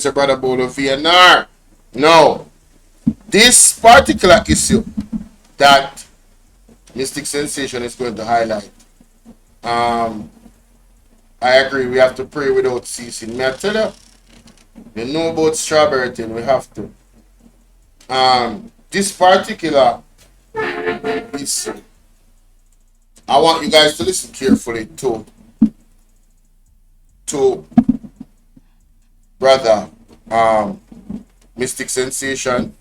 So, Brother Bolo VNR. No, this particular issue that Mystic Sensation is going to highlight, um, I agree, we have to pray without ceasing. May I tell you, you know about strawberry thing, we have to. This particular issue, I want you guys to listen carefully to brother Mystic Sensation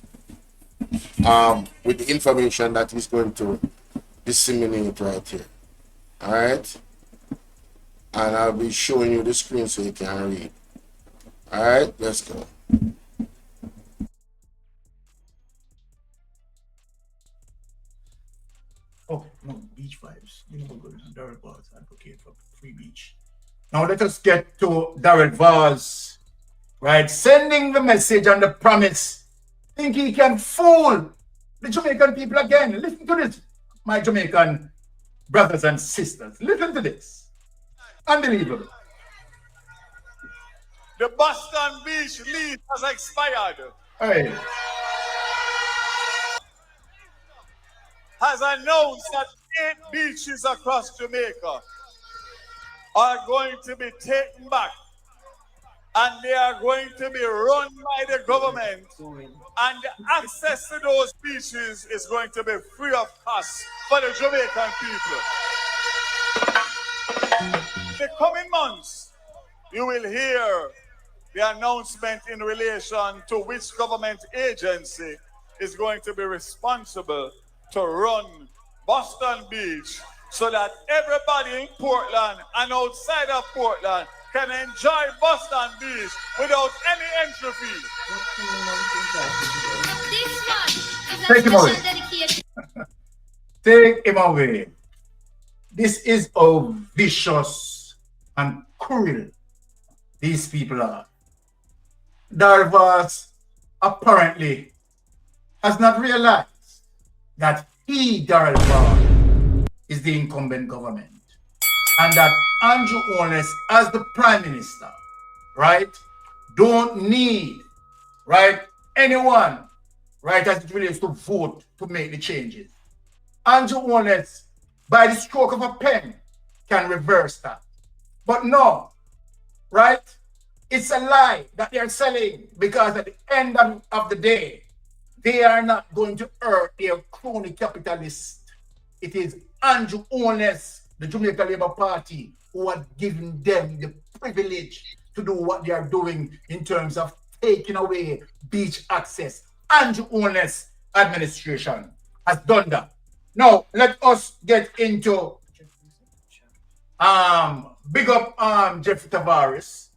with the information that he's going to disseminate right here. Alright? And I'll be showing you the screen so you can read. Alright, let's go. Oh, no, beach vibes. You know, good. Darrell Valls advocate for free beach. Now let us get to Darrell Valls, right? Sending the message and the promise. Think he can fool the Jamaican people again. Listen to this, my Jamaican brothers and sisters. Listen to this. Unbelievable. The Boston Beach lease has expired. Hey. Has announced that 8 beaches across Jamaica are going to be taken back, and they are going to be run by the government, and the access to those beaches is going to be free of cost for the Jamaican people. In the coming months, you will hear the announcement in relation to which government agency is going to be responsible to run Boston Beach, so that everybody in Portland and outside of Portland can enjoy Boston Beach without any entry fee. Take him away. Take him away. This is how vicious and cruel these people are. Darrell Valls apparently has not realized that he, Darrell Valls, is the incumbent government, and that Andrew Holness, as the Prime Minister, right, don't need, right, anyone, right, as it relates to vote to make the changes. Andrew Holness, by the stroke of a pen, can reverse that. But no, right, it's a lie that they're selling, because at the end of the day, they are not going to hurt their crony capitalists. It is Andrew Holness, the Jamaica Labour Party, who are giving them the privilege to do what they are doing in terms of taking away beach access. Andrew Holness administration has done that. Now, let us get into big up Jeffrey Tavares,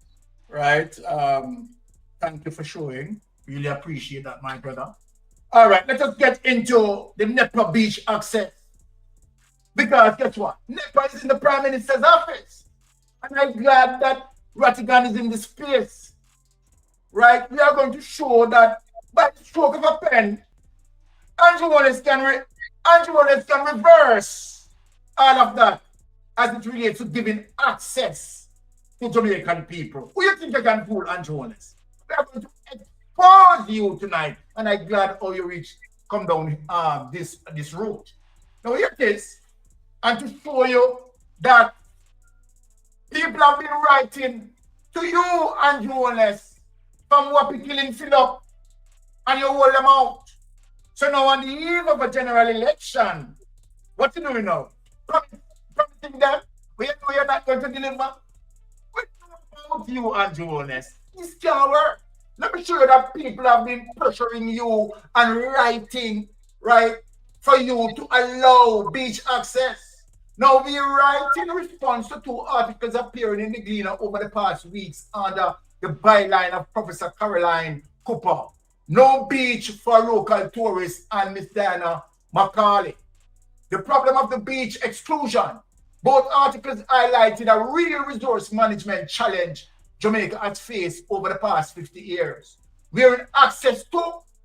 right? Thank you for showing. Really appreciate that, my brother. All right, let us get into the NEPA beach access. Because guess what? NEPA is in the Prime Minister's office. And I'm glad that Rattigan is in this space. Right? We are going to show that by the stroke of a pen, Andrew Holness can reverse all of that as it relates to giving access to Jamaican people. Who you think you can fool Andrew Holness? We are going to expose you tonight, and I'm glad how you come down this route. Now here it is, and to show you that people have been writing to you, Andrew Holness, from what people killing fill up, and you hold them out. So now on the eve of a general election, what you doing now? Promising them, we know you're not going to deliver. What about you, Andrew Holness? This can't work. Let me show you that people have been pressuring you and writing, right, for you to allow beach access. Now, we write in response to 2 articles appearing in the Gleaner over the past weeks under the byline of Professor Caroline Cooper. No beach for local tourists and Miss Diana Macaulay. The problem of the beach exclusion. Both articles highlighted a real resource management challenge Jamaica has faced over the past 50 years, wherein access to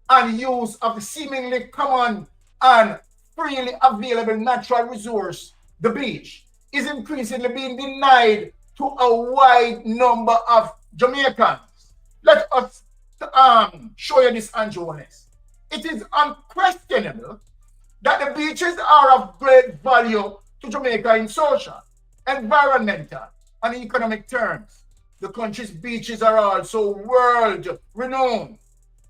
and use of the seemingly common and freely available natural resource, the beach, is increasingly being denied to a wide number of Jamaicans. let us show you this, Holness. It is unquestionable that the beaches are of great value to Jamaica in social, environmental, and economic terms. The country's beaches are also world renowned.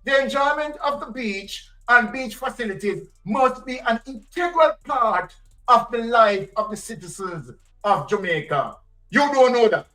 The enjoyment of the beach and beach facilities must be an integral part of the life of the citizens of Jamaica. You don't know that,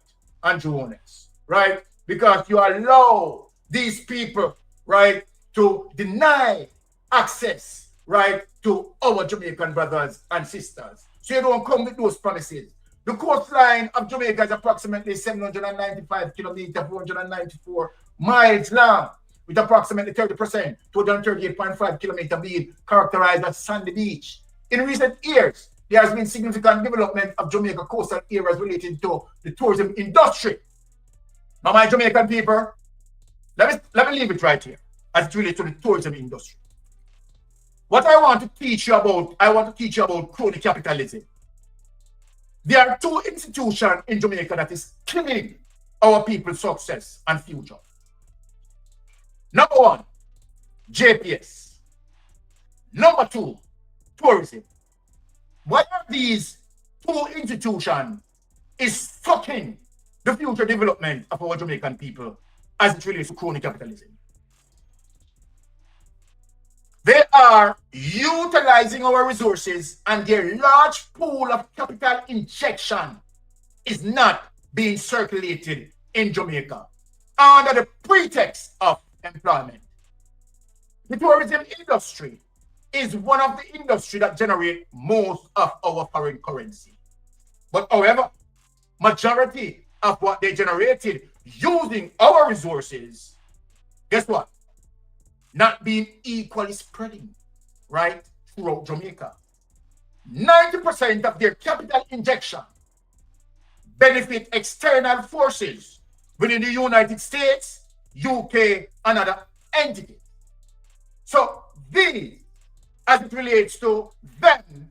Holness, right? Because you allow these people, right, to deny access, right, to our Jamaican brothers and sisters. So you don't come with those promises. The coastline of Jamaica is approximately 795 kilometers, 494 miles long, with approximately 30%, 238.5 kilometers being characterized as sandy beach. In recent years, there has been significant development of Jamaica coastal areas related to the tourism industry. Now, my Jamaican people, let me leave it right here as it relates to the tourism industry. What I want to teach you about crony capitalism. There are two institutions in Jamaica that is killing our people's success and future. Number one, JPS. Number two, tourism. What are these two institutions is sucking the future development of our Jamaican people as it relates to crony capitalism? They are utilizing our resources, and their large pool of capital injection is not being circulated in Jamaica under the pretext of employment. The tourism industry is one of the industries that generate most of our foreign currency. But however, majority of what they generated using our resources, guess what? Not being equally spreading, right, throughout Jamaica. 90% of their capital injection benefit external forces within the United States, UK, and other entities. So these, as it relates to them,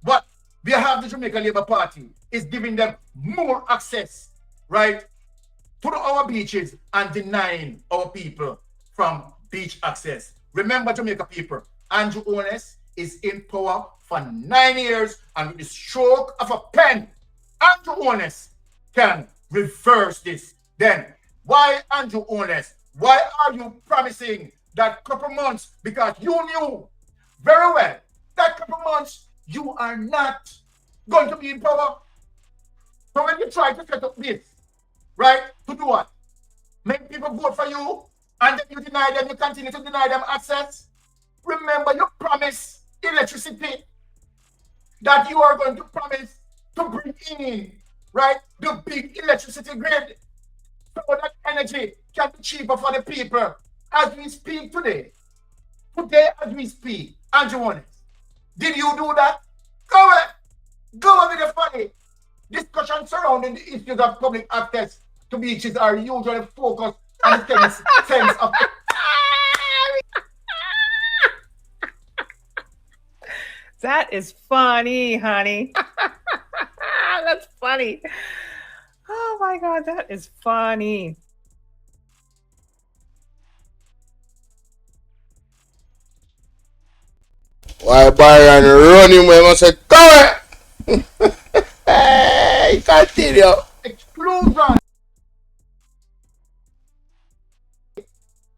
what we have the Jamaica Labour Party is giving them more access, right, to our beaches and denying our people from beach access. Remember, Jamaica people, Holness is in power for 9 years, and with the stroke of a pen, Holness can reverse this. Then, why Holness? Why are you promising that couple months? Because you knew very well that couple months you are not going to be in power. So when you try to set up this, right, to do what? Make people vote for you, and then you deny them, you continue to deny them access. Remember, you promised electricity that you are going to promise to bring in, right, the big electricity grid so that energy can be cheaper for the people. As we speak today as we speak, Holness, did you do that? Go with the funny. Discussions surrounding the issues of public access to beaches are usually focused on the sense of That is funny, honey. That's funny. Oh my God, that is funny. Why Byron running when I said, go Hey, continue. exclusion.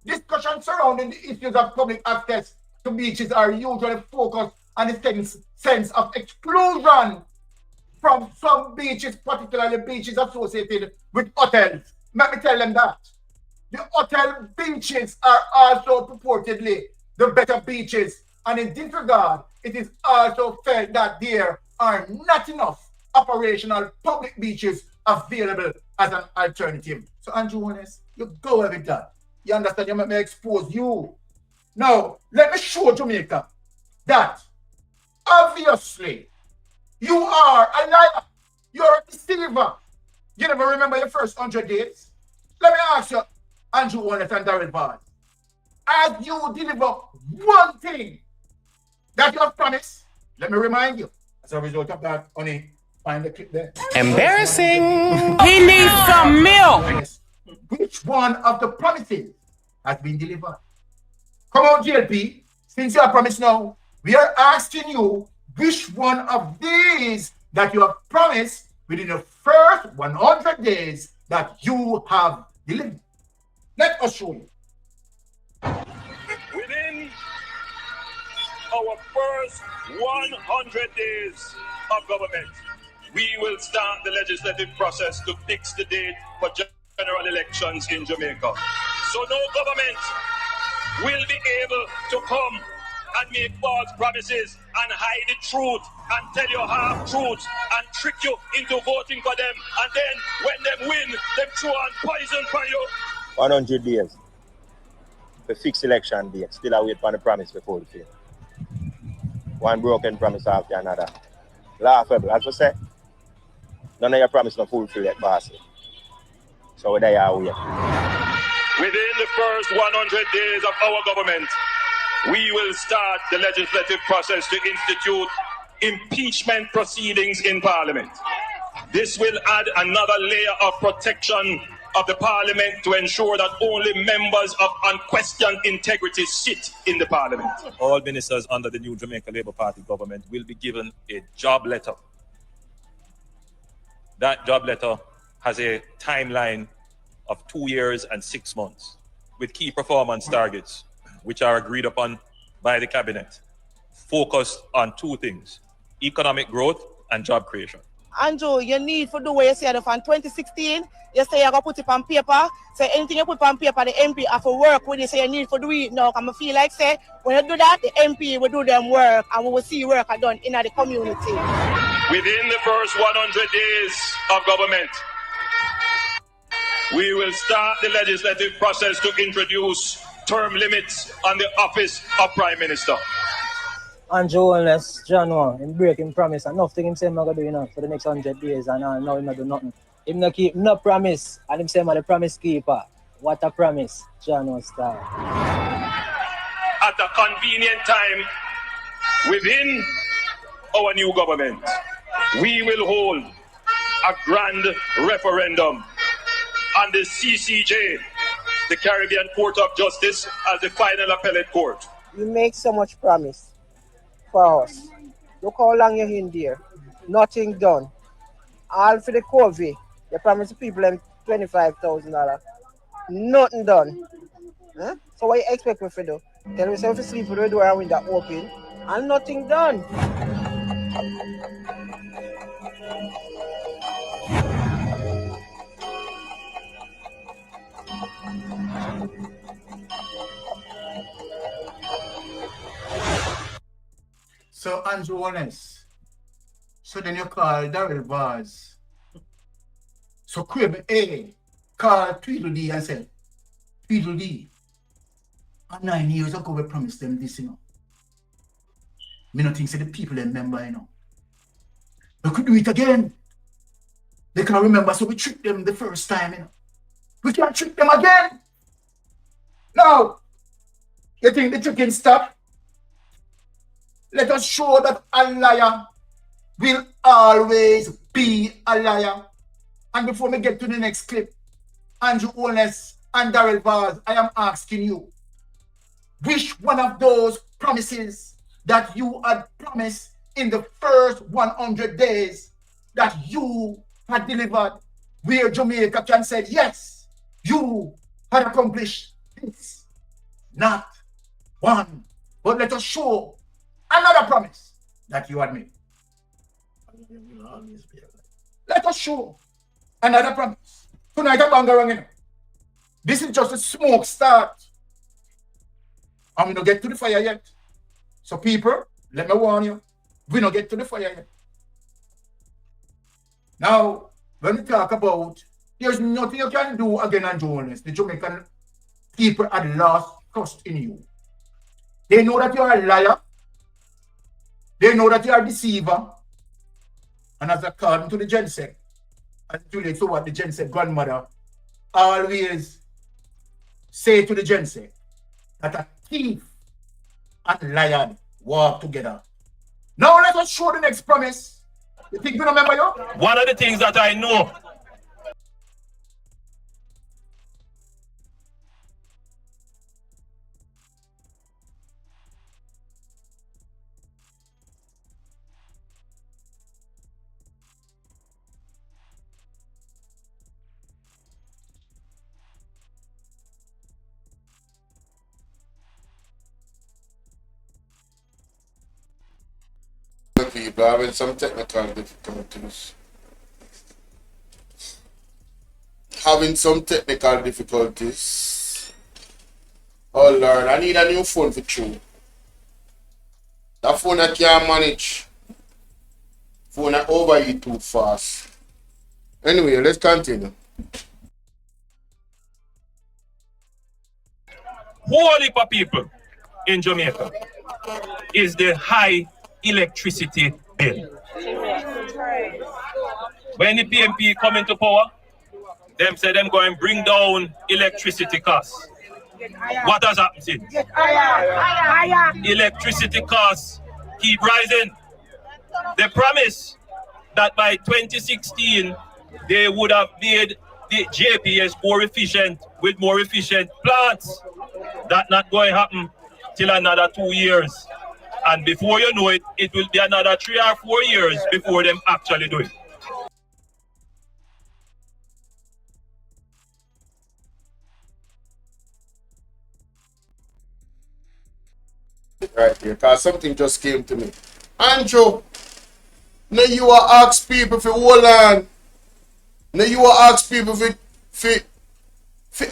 Discussions surrounding the issues of public access to beaches are usually focused on the sense of exclusion from some beaches, particularly beaches associated with hotels. Let me tell them that. The hotel beaches are also purportedly the better beaches, and in this regard, it is also felt that there are not enough operational public beaches available as an alternative. So, Holness, you go with that. You understand? You make me expose you. Now, let me show Jamaica that obviously you are a liar. You're a deceiver. You never remember your first 100 days? Let me ask you, Holness and Darren Bard, as you deliver one thing that you have promised, let me remind you, as a result of that, honey, find the clip there. Embarrassing. He needs some milk. Holness, which one of the promises has been delivered? Come on, GLP. Since you have promised now, we are asking you which one of these that you have promised within the first 100 days that you have delivered. Let us show you. Within our first 100 days of government, we will start the legislative process to fix the date for general elections in Jamaica. So no government will be able to come and make false promises and hide the truth and tell you half truths and trick you into voting for them, and then when them win, them throw on poison for you. 100 days. The fixed election date. Still I wait for the promise to fulfill. One broken promise after another. Laughable, as I say. None of your promise not fulfill yet, boss. So there you are. Within the first 100 days of our government, we will start the legislative process to institute impeachment proceedings in Parliament. This will add another layer of protection of the Parliament to ensure that only members of unquestioned integrity sit in the Parliament. All ministers under the new Jamaica Labour Party government will be given a job letter. That job letter has a timeline of 2 years and 6 months with key performance targets, which are agreed upon by the cabinet, focused on two things: economic growth and job creation. Andrew, you need for the way you said from 2016, you say you're going to put it on paper. Say anything you put on paper, the MP have to work with it. So you need for do it now. I feel like say when you do that, the MP will do them work and we will see work done in the community. Within the first 100 days of government, we will start the legislative process to introduce term limits on the office of Prime Minister. Andrew Holness, January, him break him promise and nothing him say I'm gonna do for the next 100 days and now him not do nothing. Him not keep no promise and him say I'm the promise keeper. What a promise, January style. At a convenient time within our new government, we will hold a grand referendum on the CCJ, the Caribbean Court of Justice, as the final appellate court. You make so much promise for us. Look how long you're in there. Nothing done. All for the COVID. You promised the people them $25,000. Nothing done. Huh? So what you expect me to do? Tell me if you sleep with the door and window open and nothing done. So Andrew Holness. So then you call Daryl Vaz. So Quib A call Tweedledee and said, Tweedledee, 9 years ago we promised them this, Me not think say the people remember, They could do it again. They can remember, so we tricked them the first time, We can't trick them again. Now, you think the tricking stop? Let us show that a liar will always be a liar. And before we get to the next clip, Andrew Holness and Daryl Vaz, I am asking you, which one of those promises that you had promised in the first 100 days that you had delivered, where Jamaica can say, yes, you had accomplished this? Not one, but let us show another promise that you had made. Let us show another promise. Tonight I'm going. This is just a smoke start. And we don't get to the fire yet. So people, let me warn you, we don't get to the fire yet. Now, when we talk about, there's nothing you can do again on Jonas. The Jamaican people had lost trust in you. They know that you are a liar. They know that you are a deceiver. And as according to the Gensec, as it relates to what the Gensec grandmother always say to the Gensec, that a thief and liar walk together. Now let us show the next promise. You think we remember you? One of the things that I know people having some technical difficulties. Having some technical difficulties. Oh Lord, I need a new phone for you. That phone I can't manage. Phone I overheat too fast. Anyway, let's continue. Whole heap of people in Jamaica is the high electricity bill. When the PMP come into power, them say them going to bring down electricity costs. What has happened since? Electricity costs keep rising. They promised that by 2016, they would have made the JPS more efficient with more efficient plants. That's not going to happen till another 2 years. And before you know it, it will be another 3 or 4 years before them actually do it. Right here, because something just came to me. Andrew, now you are ask people for hold on. Now you are ask people for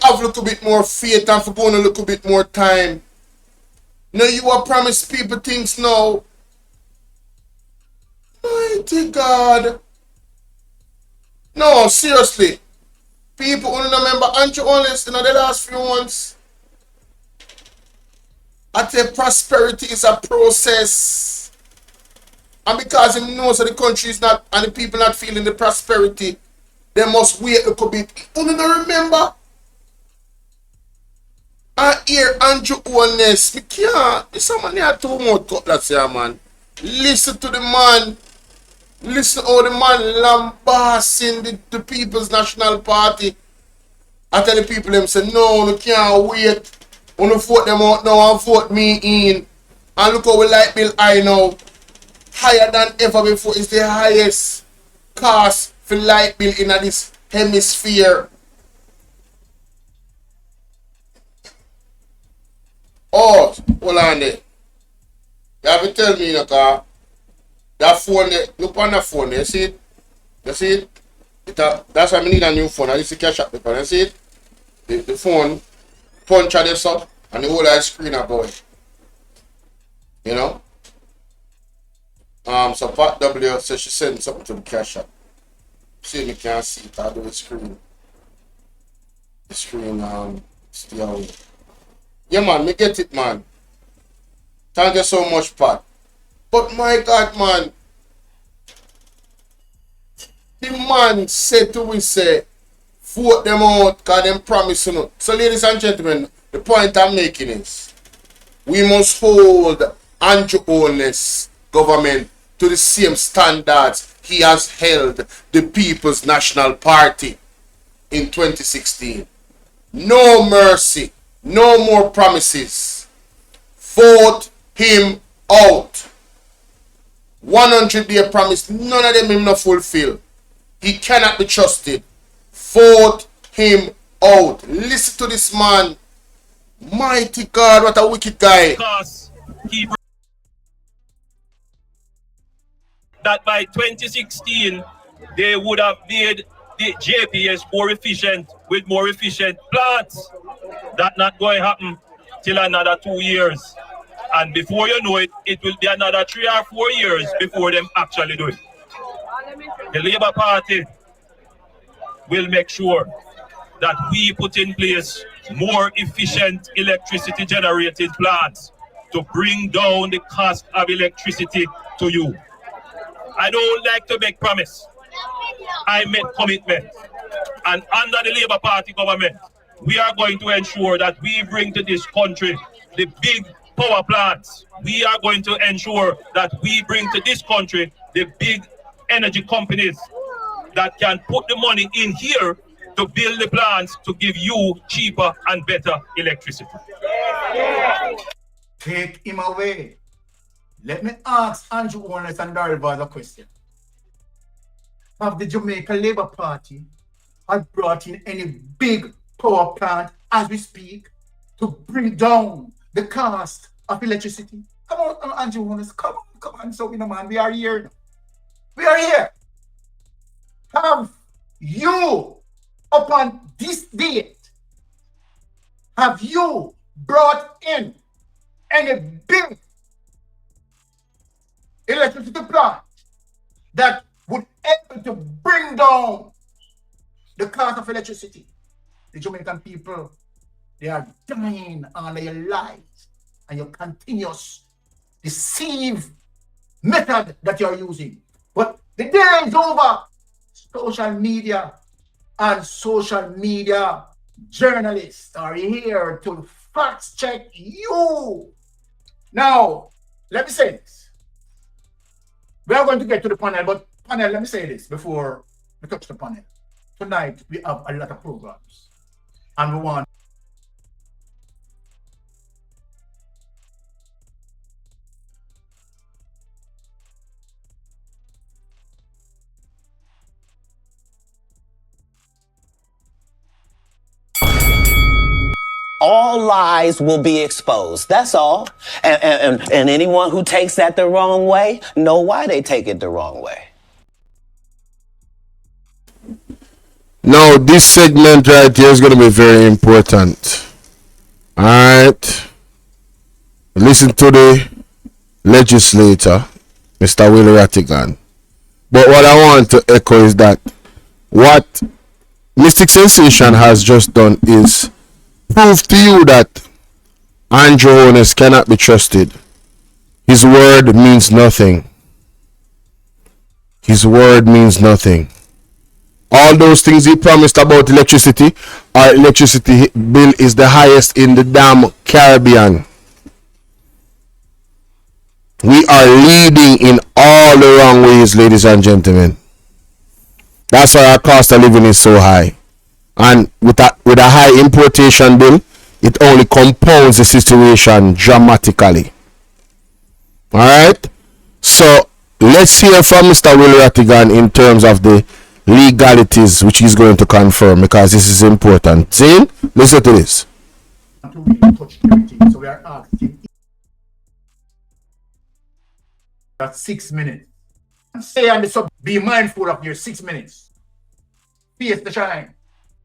have a little bit more faith and for going a little bit more time. Now you are promise people things now. Mighty God. No, seriously. People only remember Andrew Holness in the last few months. I tell prosperity is a process. And because he knows that the country is not and the people not feeling the prosperity, they must wait a little bit. Only not remember. I hear Andrew Holness. Me can't. There's someone here too much cutlass here, man. Listen to the man. Listen how the man lambasting the People's National Party. I tell the people them say, no, you can't wait. Wanna vote them out now and vote me in. And look how we light bill high now. Higher than ever before. It's the highest cost for light bill in this hemisphere. Oh, hold on there. You have to tell me, that phone there, look on the phone there, you see it? You see it? That's why I need a new phone. I used to cash up the phone, you see it? The phone punch at this up and the whole screen are going. You know? So Pat W says she sent something to the cash app. See, me can't see it. I do the screen. The screen, still. Yeah, man, me get it, man. Thank you so much, Pat. But my God, man. The man said to we say, vote them out, because them promise you. So, ladies and gentlemen, the point I'm making is, we must hold Andrew Holness government to the same standards he has held the People's National Party in 2016. No mercy, no more promises. Vote him out. 100-day promise, none of them him not fulfill. He cannot be trusted. Vote him out. Listen to this man. Mighty God, what a wicked guy. That by 2016, they would have made the JPS more efficient with more efficient plants. That's not going to happen till another 2 years. And before you know it, it will be another 3 or 4 years before them actually do it. The Labour Party will make sure that we put in place more efficient electricity generated plants to bring down the cost of electricity to you. I don't like to make promise. I make commitment. And under the Labour Party government, we are going to ensure that we bring to this country the big power plants. We are going to ensure that we bring to this country the big energy companies that can put the money in here to build the plants to give you cheaper and better electricity. Take him away. Let me ask Andrew Holness and Darryl a question. Have the Jamaica Labour Party had brought in any big power plant as we speak to bring down the cost of electricity? Come on, Andrew Holness, come come on, so man, we are here. We are here. Have you, upon this date, have you brought in any big electricity plant that would able to bring down the cost of electricity? The Jamaican people, they are dying under your lies and your continuous deceive method that you're using. But the day is over. Social media and social media journalists are here to fact check you. Now, let me say this. We are going to get to the panel, but panel, let me say this before we touch the panel. Tonight, we have a lot of programs, and we want all lies will be exposed. That's all. And anyone who takes that the wrong way, know why they take it the wrong way. Now, this segment right here is going to be very important. Alright. Listen to the legislator, Mr. Will Rattigan. But what I want to echo is that what Mystic Sensation has just done is prove to you that Andrew Holness cannot be trusted. His word means nothing. His word means nothing. All those things he promised about electricity, our electricity bill is the highest in the damn Caribbean. We are leading in all the wrong ways, ladies and gentlemen. That's why our cost of living is so high. And with a high importation bill, it only compounds the situation dramatically. Alright? So let's hear from Mr. Will Rattigan in terms of the legalities which he's going to confirm, because this is important. Zane, listen to this. to really touch everything. So we are asking that 6 minutes. And say on the sub, be mindful of your 6 minutes. Face the shine.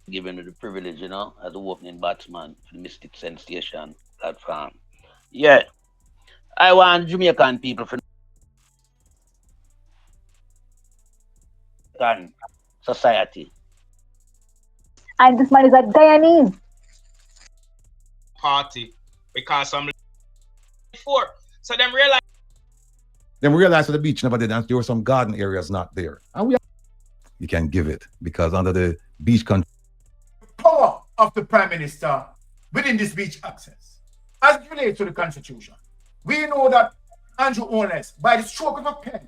Given the privilege, as a opening batsman for the Mystic Sensation platform. Yeah. I want Jamaican people for society. And this man is a Guyanese. Party because I'm for. So them realize that the beach never did, and there were some garden areas not there. And you can give it because under the beach country. Power of the Prime Minister within this beach access, as it relates to the Constitution, we know that Andrew Holness, by the stroke of a pen,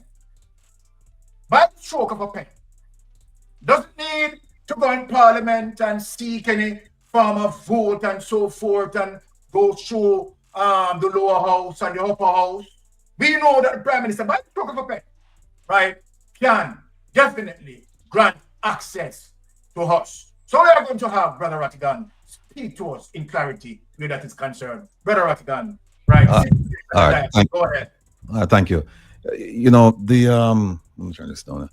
doesn't need to go in Parliament and seek any form of vote and so forth and go through the lower house and the upper house. We know that the Prime Minister, by the stroke of a pen, right, can definitely grant access to us. So we are going to have Brother Rattigan speak to us in clarity where that is concerned. Brother Rattigan, right? All right. Go ahead. Thank you. Let me turn this down.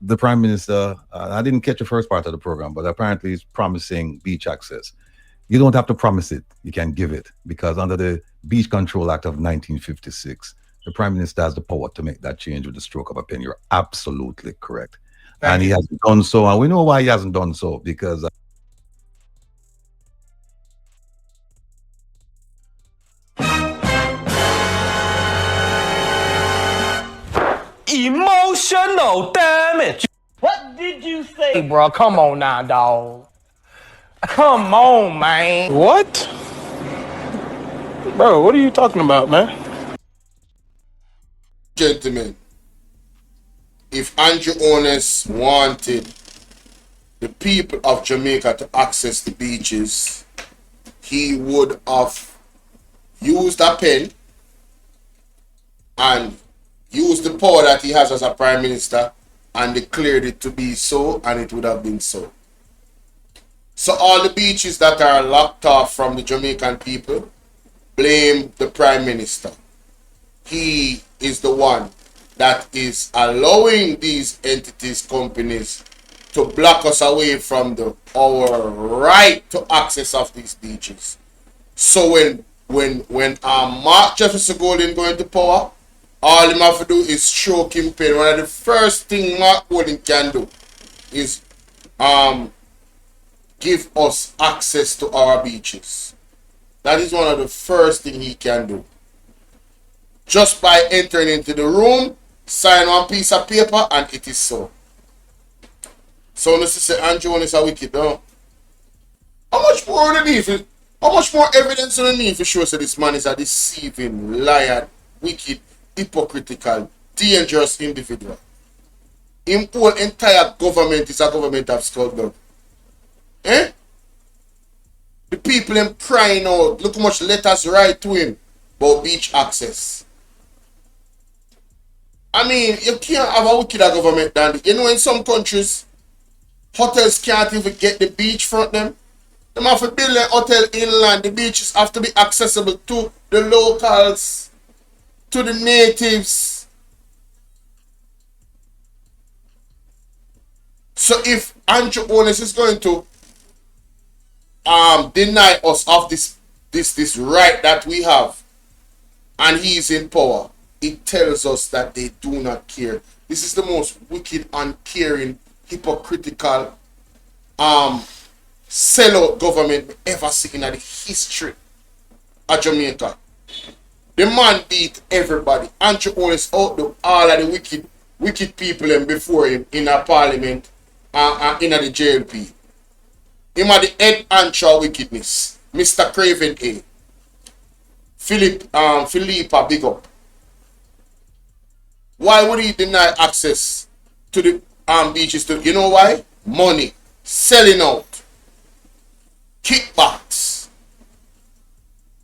The Prime Minister, I didn't catch the first part of the program, but apparently he's promising beach access. You don't have to promise it. You can give it because under the Beach Control Act of 1956, the Prime Minister has the power to make that change with the stroke of a pen. You're absolutely correct. And he hasn't done so. And we know why he hasn't done so because Emotional damage. What did you say? Hey, bro, come on now, dog. Come on, man. What? Bro, what are you talking about, man? Gentlemen, if Andrew Holness wanted the people of Jamaica to access the beaches, he would have used a pen and used the power that he has as a Prime Minister and declared it to be so, and it would have been so. So all the beaches that are locked off from the Jamaican people blame the Prime Minister. He is the one that is allowing these entities, companies, to block us away from our right to access of these beaches. So when Mark Jefferson Golden go into power, all him have to do is show campaign. One of the first thing Mark Golden can do is give us access to our beaches. That is one of the first thing he can do. Just by entering into the room, sign one piece of paper, and it is so. So let's say Andrew is a wicked, though. How much more how much more evidence do we need to show that this man is a deceiving, liar, wicked, hypocritical, dangerous individual? His whole entire government is a government of scoundrel. Eh? The people them crying out. Look how much letters write to him about beach access. I mean, you can't have a wickeder government than that. You know, in some countries, hotels can't even get the beach front them. They have to build a hotel inland. The beaches have to be accessible to the locals, to the natives. So if Andrew Holness is going to deny us of this right that we have, and he is in power, it tells us that they do not care. This is the most wicked, uncaring, hypocritical, sellout government we ever seen in the history of Jamaica. The man beat everybody. Andrew Holness outdo all of the wicked people and before him in a parliament and in the JLP. Him had the head ancho wickedness. Mr. Craven A. Philippa big up. Why would he deny access to the beaches? You know why? Money. Selling out. Kickbacks.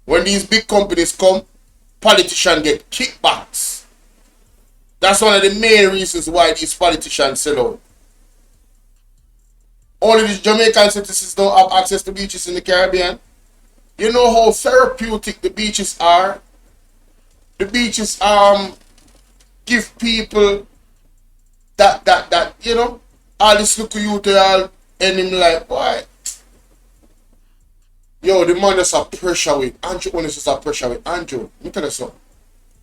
When these big companies come, politicians get kickbacks. That's one of the main reasons why these politicians sell out. Only the Jamaican citizens don't have access to beaches in the Caribbean. You know how therapeutic the beaches are? The beaches give people that you know, all this look you to all and him like, why? Yo, the man just a pressure with Andrew Holness just a pressure with Andrew. Me tell you something.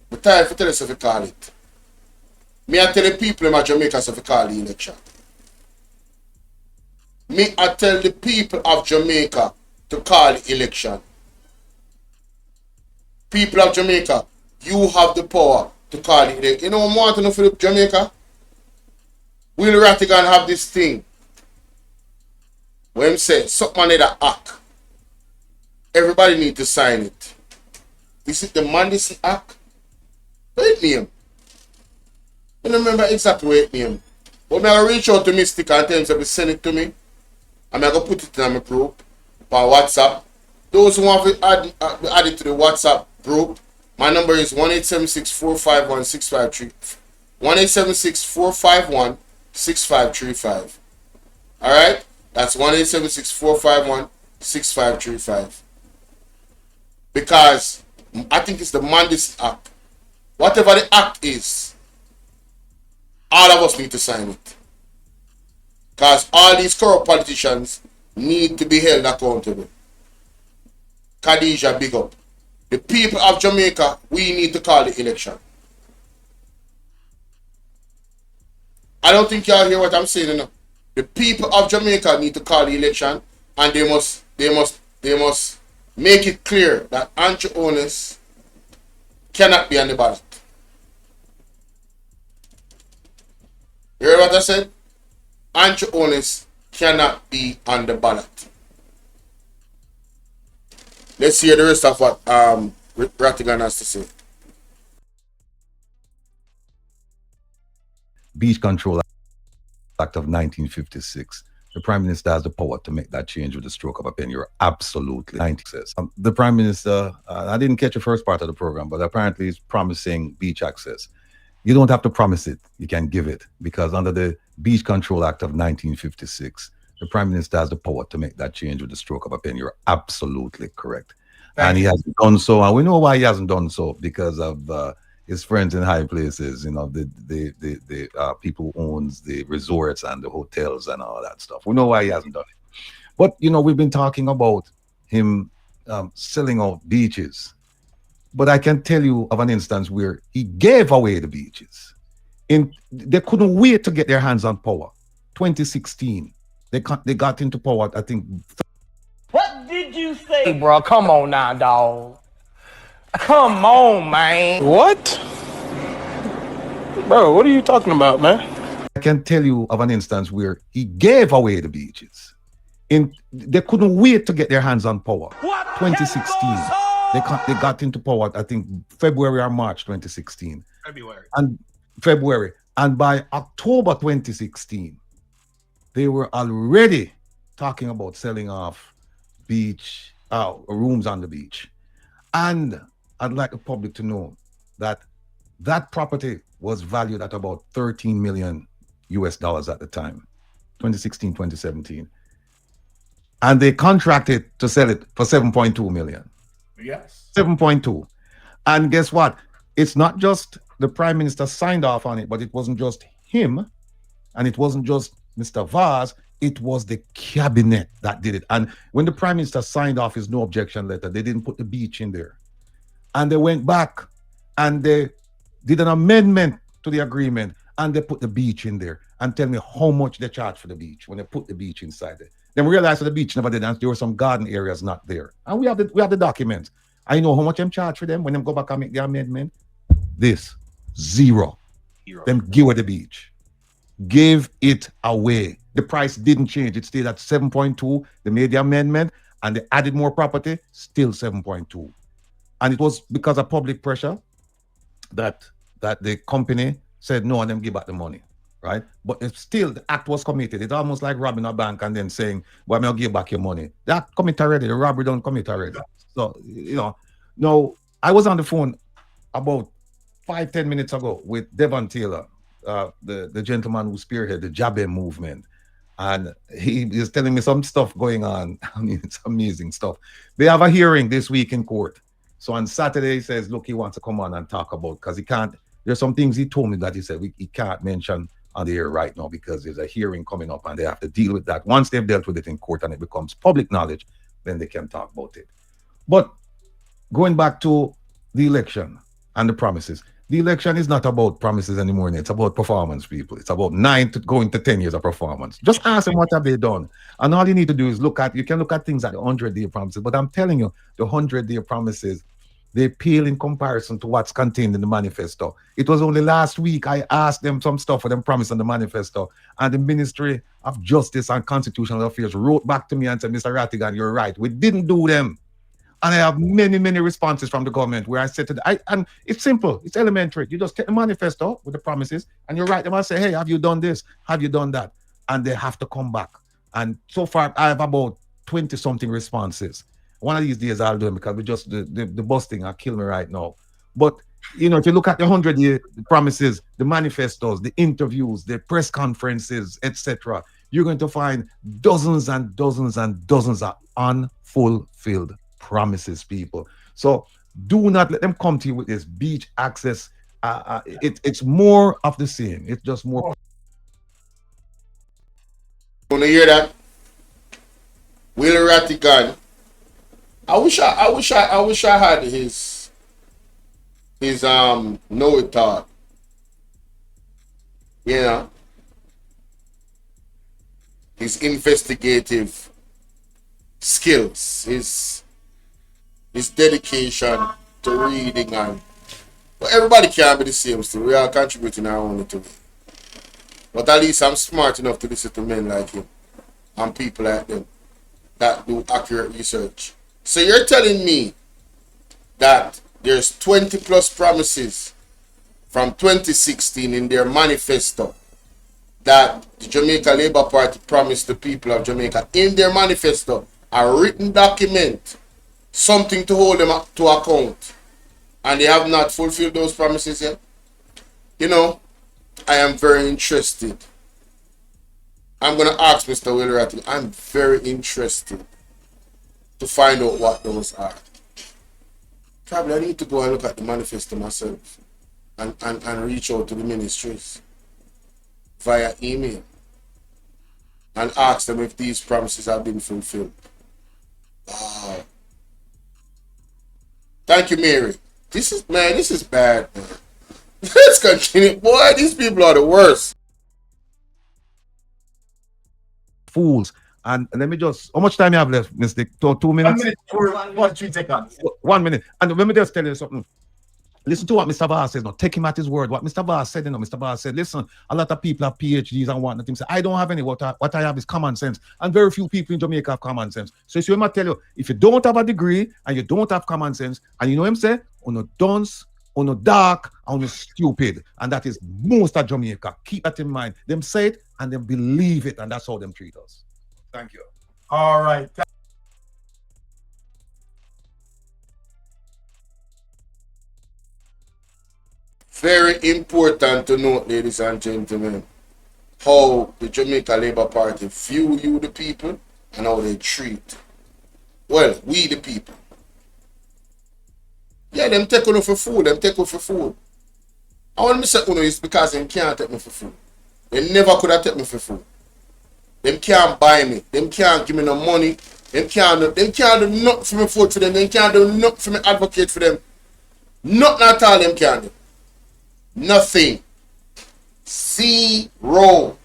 The time for tell you if you call it. Me I tell the people in Jamaica if you call the election. Me I tell the people of Jamaica to call the election. People of Jamaica, you have the power to call the election. You know what I want to know for Jamaica? Will Rattigan have this thing? When him say, something need a act. Everybody need to sign it. Is it the Mandis Act? What name? I don't remember exactly what it name. But I reach out to Mystic and tell him to send it to me. And I'm going to put it in my group by WhatsApp. Those who want to add it to the WhatsApp group, my number is 1-876-451-6535. 1-876-451-6535. Alright? That's 1-876-451-6535. Because I think it's the Mandis Act. Whatever the act is, all of us need to sign it. Because all these corrupt politicians need to be held accountable. Khadija, big up. The people of Jamaica, we need to call the election. I don't think y'all hear what I'm saying enough. The people of Jamaica need to call the election, and they must make it clear that Andrew Holness cannot be on the ballot. You hear what I said? Andrew Holness cannot be on the ballot. Let's hear the rest of what Rattigan has to say. Beach Control Act of 1956. The Prime Minister has the power to make that change with the stroke of a pen. You're absolutely 90 says. The Prime Minister, I didn't catch the first part of the program, but apparently he's promising beach access. You don't have to promise it. You can give it, because under the Beach Control Act of 1956, the Prime Minister has the power to make that change with the stroke of a pen. You're absolutely correct. And he hasn't done so. And we know why he hasn't done so, because of his friends in high places, you know, the people who owns the resorts and the hotels and all that stuff. We know why he hasn't done it. But, you know, we've been talking about him selling out beaches. But I can tell you of an instance where he gave away the beaches. They couldn't wait to get their hands on power. 2016, they got into power, I think. What did you say? Hey, bro, come on now, dog. Come on, man. What? Bro, what are you talking about, man? I can tell you of an instance where he gave away the beaches. They couldn't wait to get their hands on power. 2016, they got into power, I think, February or March 2016. February. And by October 2016, they were already talking about selling off beach rooms on the beach. And I'd like the public to know that that property was valued at about 13 million US dollars at the time, 2016, 2017. And they contracted to sell it for 7.2 million. Yes. 7.2. And guess what? It's not just the Prime Minister signed off on it, but it wasn't just him, and it wasn't just Mr. Vaz, it was the cabinet that did it. And when the Prime Minister signed off his no objection letter, they didn't put the beach in there. And they went back and they did an amendment to the agreement and they put the beach in there. And tell me how much they charge for the beach when they put the beach inside there. Then we realized that the beach never did, and there were some garden areas not there. And we have the documents. I know how much them charge for them when them go back and make the amendment. This, zero. Them give away the beach. Give it away. The price didn't change. It stayed at 7.2. They made the amendment and they added more property, still 7.2. And it was because of public pressure that the company said no and them give back the money, right? But it's still, the act was committed. It's almost like robbing a bank and then saying, well, I'm going to give back your money. That commit already. The robbery don't commit already. So, you know, no, I was on the phone about 5-10 minutes ago with Devon Taylor, the gentleman who spearheaded the Jabe movement. And he is telling me some stuff going on. I mean, it's amazing stuff. They have a hearing this week in court. So on Saturday, he says, look, he wants to come on and talk about, because he can't, there's some things he told me that he said he can't mention on the air right now because there's a hearing coming up and they have to deal with that. Once they've dealt with it in court and it becomes public knowledge, then they can talk about it. But going back to the election and the promises, the election is not about promises anymore. It's about performance, people. It's about 9 to going to 10 years of performance. Just ask them what have they done. And all you need to do is you can look at things like the 100-day promises, but I'm telling you, the 100-day promises, they pale in comparison to what's contained in the manifesto. It was only last week I asked them some stuff for them promised in the manifesto, and the Ministry of Justice and Constitutional Affairs wrote back to me and said, Mr. Rattigan, you're right. We didn't do them. And I have many, many responses from the government where I said to them, and it's simple, it's elementary. You just take the manifesto with the promises and you write them and say, hey, have you done this? Have you done that? And they have to come back. And so far, I have about 20-something responses. One of these days I'll do them because we just, the busting will kill me right now. But, you know, if you look at the 100-year promises, the manifestos, the interviews, the press conferences, etc., you're going to find dozens and dozens and dozens of unfulfilled promises, people. So do not let them come to you with this beach access. It's more of the same. It's just more. Want to hear that? Will Rattigan. I wish I had his know it all. You know, his investigative skills, his dedication to reading, and but everybody can't be the same still. We are contributing our own to it. But at least I'm smart enough to listen to men like him and people like them that do accurate research. So you're telling me that there's 20 plus promises from 2016 in their manifesto that the Jamaica Labour Party promised the people of Jamaica in their manifesto, a written document, something to hold them to account, and they have not fulfilled those promises yet? You know, I am very interested. I'm going to ask Mr. Will Rattigan. I'm very interested to find out what those are. Probably I need to go and look at the manifesto myself. and reach out to the ministries via email and ask them if these promises have been fulfilled. Wow. Thank you, Mary. This is bad, man. Let's continue. Boy, these people are the worst. Fools. And let me just, how much time you have left, Mr. 2 minutes? 1 minute, 3 seconds. 1 minute. And let me just tell you something. Listen to what Mr. Barr says now. Take him at his word. What Mr. Barr said, Mr. Barr said, listen, a lot of people have PhDs and whatnot. He said, I don't have any. What I have is common sense. And very few people in Jamaica have common sense. So it's him I tell you, if you don't have a degree and you don't have common sense, and you know him say, on dunce, on dark, on stupid. And that is most of Jamaica. Keep that in mind. Them say it and them believe it, and that's how them treat us. Thank you. All right. Very important to note, ladies and gentlemen, how the Jamaica Labour Party view you, the people, and how they treat, well, we the people. Yeah, them take on for food, them take on for food. I want to say it's because them can't take me for food. They never could have taken me for food. Them can't buy me. Them can't give me no money. Them can't do nothing for me vote for them. Them can't do nothing for me advocate for them. Nothing at all them can do. Nothing. Zero.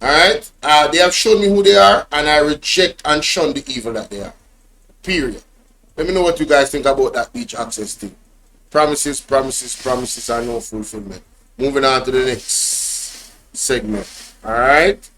Alright? They have shown me who they are, and I reject and shun the evil that they are. Period. Let me know what you guys think about that beach access thing. Promises, promises, promises, and no fulfillment. Moving on to the next segment. Alright?